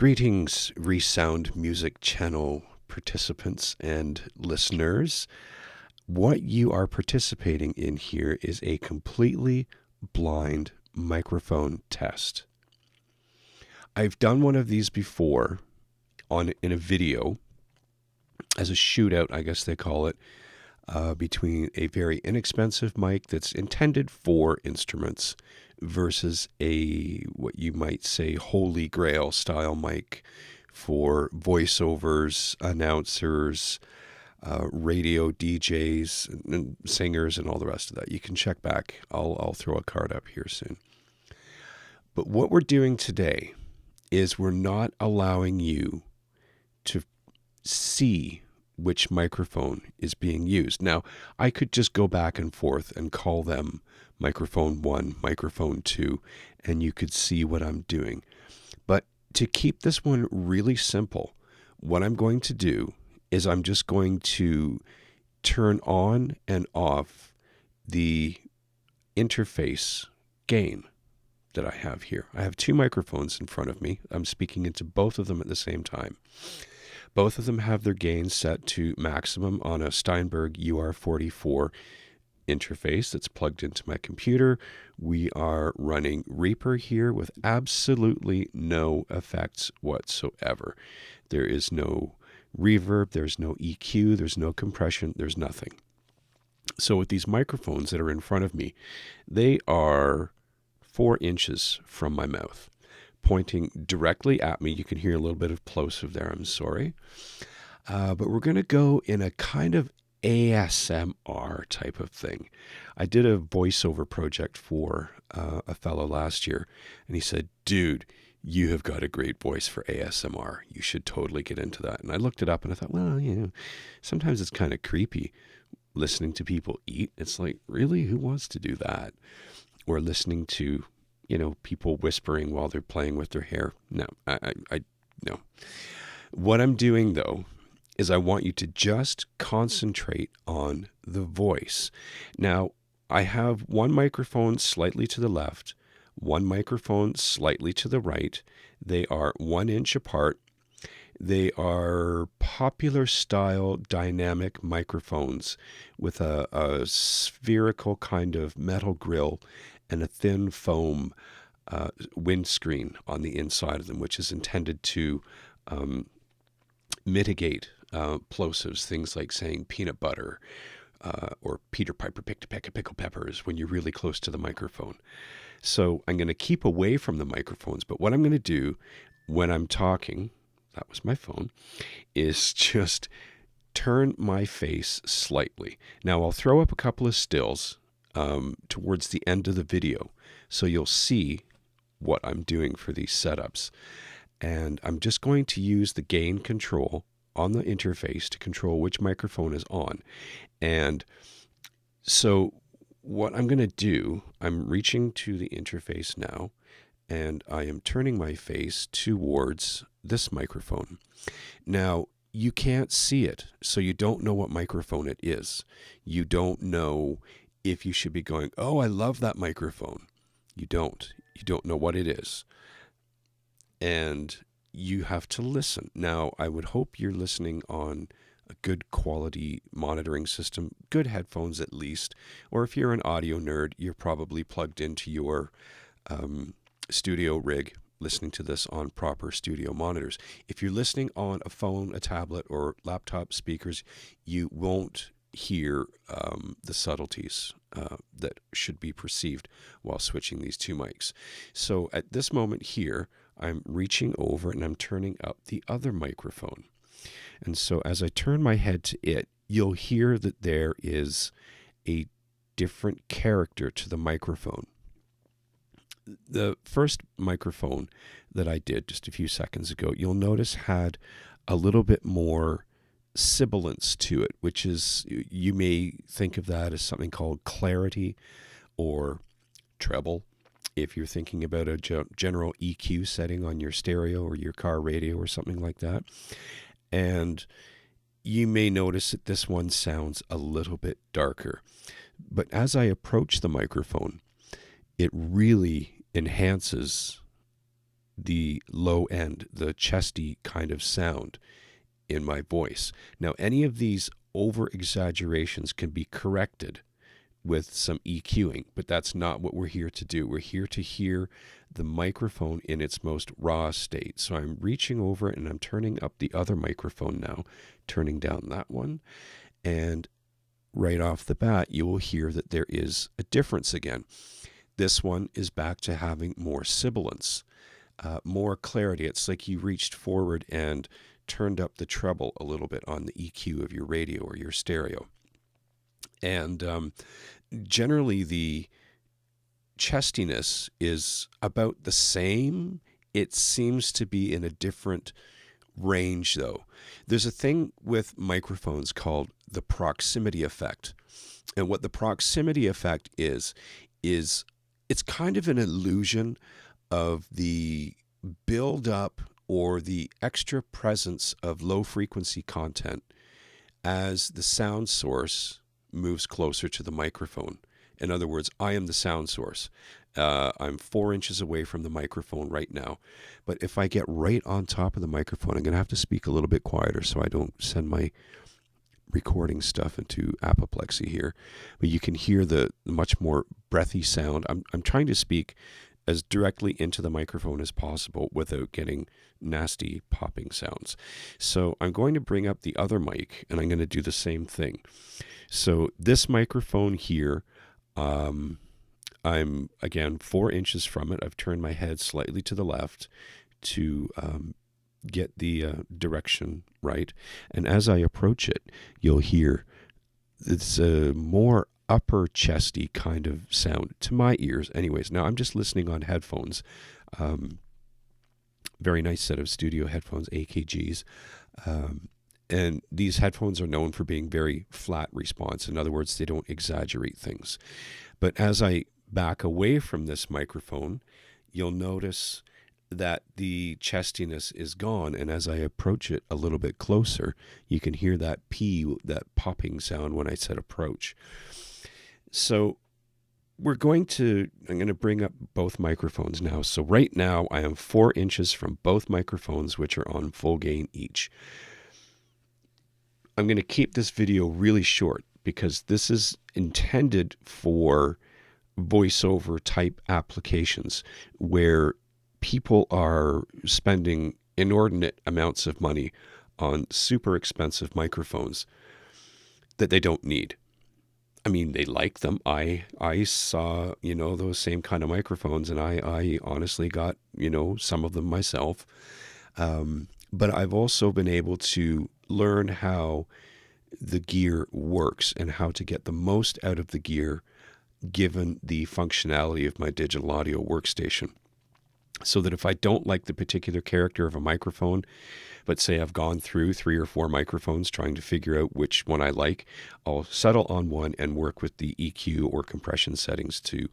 Greetings, Resound Music Channel participants and listeners. What you are participating in here is a completely blind microphone test. I've done one of these before in a video as a shootout, I guess they call it, between a very inexpensive mic that's intended for instruments versus what you might say holy grail style mic for voiceovers, announcers, radio DJs, and singers, and all the rest of that. You can check back. I'll throw a card up here soon. But what we're doing today is we're not allowing you to see which microphone is being used. Now, I could just go back and forth and call them microphone 1, microphone 2, and you could see what I'm doing. But to keep this one really simple, what I'm going to do is I'm just going to turn on and off the interface gain that I have here. I have two microphones in front of me. I'm speaking into both of them at the same time. Both of them have their gain set to maximum on a Steinberg UR44 interface that's plugged into my computer. We are running Reaper here with absolutely no effects whatsoever. There is no reverb, there's no EQ, there's no compression, there's nothing. So with these microphones that are in front of me, they are 4 inches from my mouth, pointing directly at me. You can hear a little bit of plosive there, I'm sorry. But we're going to go in a kind of ASMR type of thing. I did a voiceover project for a fellow last year, and he said, dude, you have got a great voice for ASMR. You should totally get into that. And I looked it up and I thought, well, sometimes it's kind of creepy listening to people eat. It's like, really, who wants to do that? Or listening to people whispering while they're playing with their hair. No, no. What I'm doing though is I want you to just concentrate on the voice. Now, I have one microphone slightly to the left, one microphone slightly to the right. They are 1 inch apart. They are popular style dynamic microphones with a spherical kind of metal grill and a thin foam windscreen on the inside of them, which is intended to mitigate plosives, things like saying peanut butter or Peter Piper picked a peck of pickled peppers when you're really close to the microphone. So I'm going to keep away from the microphones, but what I'm going to do when I'm talking, that was my phone, is just turn my face slightly. Now I'll throw up a couple of stills towards the end of the video, so you'll see what I'm doing for these setups. And I'm just going to use the gain control on the interface to control which microphone is on. And so what I'm going to do, I'm reaching to the interface now, and I am turning my face towards this microphone. Now, you can't see it, so you don't know what microphone it is. You don't know if you should be going, oh, I love that microphone. You don't. You don't know what it is. And you have to listen. Now, I would hope you're listening on a good quality monitoring system, good headphones at least, or if you're an audio nerd, you're probably plugged into your studio rig, listening to this on proper studio monitors. If you're listening on a phone, a tablet, or laptop speakers, you won't hear the subtleties that should be perceived while switching these two mics. So at this moment here, I'm reaching over and I'm turning up the other microphone. And so as I turn my head to it, you'll hear that there is a different character to the microphone. The first microphone that I did just a few seconds ago, you'll notice had a little bit more sibilance to it, which is, you may think of that as something called clarity or treble. If you're thinking about a general EQ setting on your stereo or your car radio or something like that. And you may notice that this one sounds a little bit darker. But as I approach the microphone, it really enhances the low end, the chesty kind of sound in my voice. Now, any of these over exaggerations can be corrected with some EQing, but that's not what we're here to do. We're here to hear the microphone in its most raw state. So I'm reaching over and I'm turning up the other microphone now, turning down that one. And right off the bat, you will hear that there is a difference again. This one is back to having more sibilance, more clarity. It's like you reached forward and turned up the treble a little bit on the EQ of your radio or your stereo. And generally, the chestiness is about the same. It seems to be in a different range, though. There's a thing with microphones called the proximity effect. And what the proximity effect is it's kind of an illusion of the build-up or the extra presence of low-frequency content as the sound source moves closer to the microphone. In other words, I am the sound source. I'm 4 inches away from the microphone right now. But if I get right on top of the microphone, I'm going to have to speak a little bit quieter so I don't send my recording stuff into apoplexy here. But you can hear the much more breathy sound. I'm trying to speak as directly into the microphone as possible without getting nasty popping sounds. So I'm going to bring up the other mic and I'm going to do the same thing. So this microphone here, I'm again 4 inches from it. I've turned my head slightly to the left to get the direction right. And as I approach it, you'll hear it's a more upper chesty kind of sound to my ears anyways. Now I'm just listening on headphones. Very nice set of studio headphones, AKGs. And these headphones are known for being very flat response. In other words, they don't exaggerate things. But as I back away from this microphone, you'll notice that the chestiness is gone. And as I approach it a little bit closer, you can hear that P, that popping sound when I said approach. So I'm going to bring up both microphones now. So right now I am 4 inches from both microphones, which are on full gain each. I'm going to keep this video really short because this is intended for voiceover type applications where people are spending inordinate amounts of money on super expensive microphones that they don't need. I mean, they like them. I saw, those same kind of microphones, and I honestly got, some of them myself. But I've also been able to learn how the gear works and how to get the most out of the gear given the functionality of my digital audio workstation. So that if I don't like the particular character of a microphone, but say I've gone through 3 or 4 microphones trying to figure out which one I like, I'll settle on one and work with the EQ or compression settings to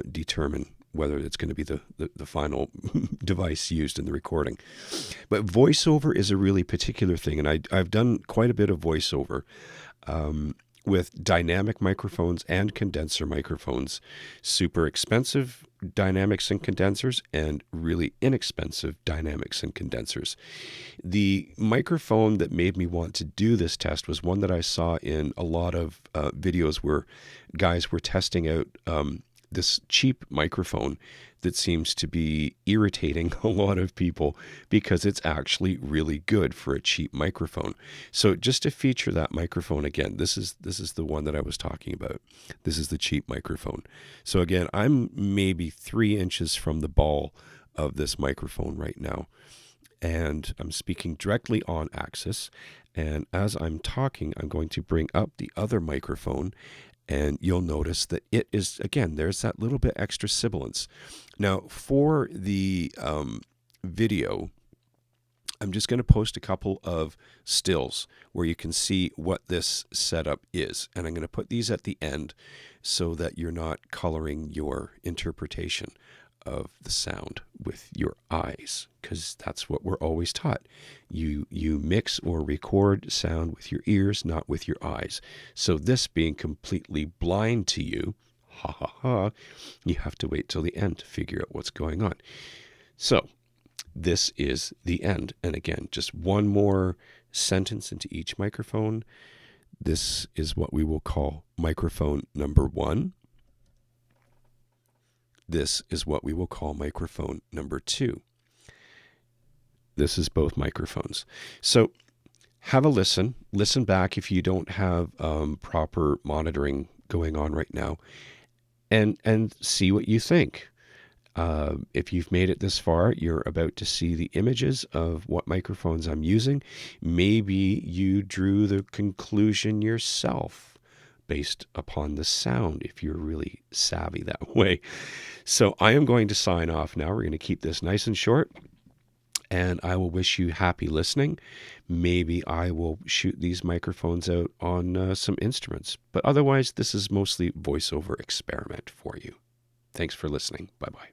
determine whether it's going to be the final device used in the recording. But voiceover is a really particular thing, and I've done quite a bit of voiceover with dynamic microphones and condenser microphones, super expensive dynamics and condensers, and really inexpensive dynamics and condensers. The microphone that made me want to do this test was one that I saw in a lot of videos where guys were testing out this cheap microphone that seems to be irritating a lot of people because it's actually really good for a cheap microphone. So just to feature that microphone again, this is the one that I was talking about. This is the cheap microphone. So again, I'm maybe 3 inches from the ball of this microphone right now. And I'm speaking directly on axis. And as I'm talking, I'm going to bring up the other microphone. And you'll notice that it is, again, there's that little bit extra sibilance. Now, for the video, I'm just going to post a couple of stills where you can see what this setup is. And I'm going to put these at the end so that you're not coloring your interpretation of the sound with your eyes, because that's what we're always taught. You mix or record sound with your ears, not with your eyes. So this being completely blind to you, you have to wait till the end to figure out what's going on. So this is the end. And again, just one more sentence into each microphone. This is what we will call microphone number 1. This is what we will call microphone number 2. This is both microphones. So have a listen. Listen back if you don't have proper monitoring going on right now, and see what you think. If you've made it this far, you're about to see the images of what microphones I'm using. Maybe you drew the conclusion yourself based upon the sound, if you're really savvy that way. So I am going to sign off now. We're going to keep this nice and short, and I will wish you happy listening. Maybe I will shoot these microphones out on some instruments, but otherwise this is mostly voiceover experiment for you. Thanks for listening. Bye-bye.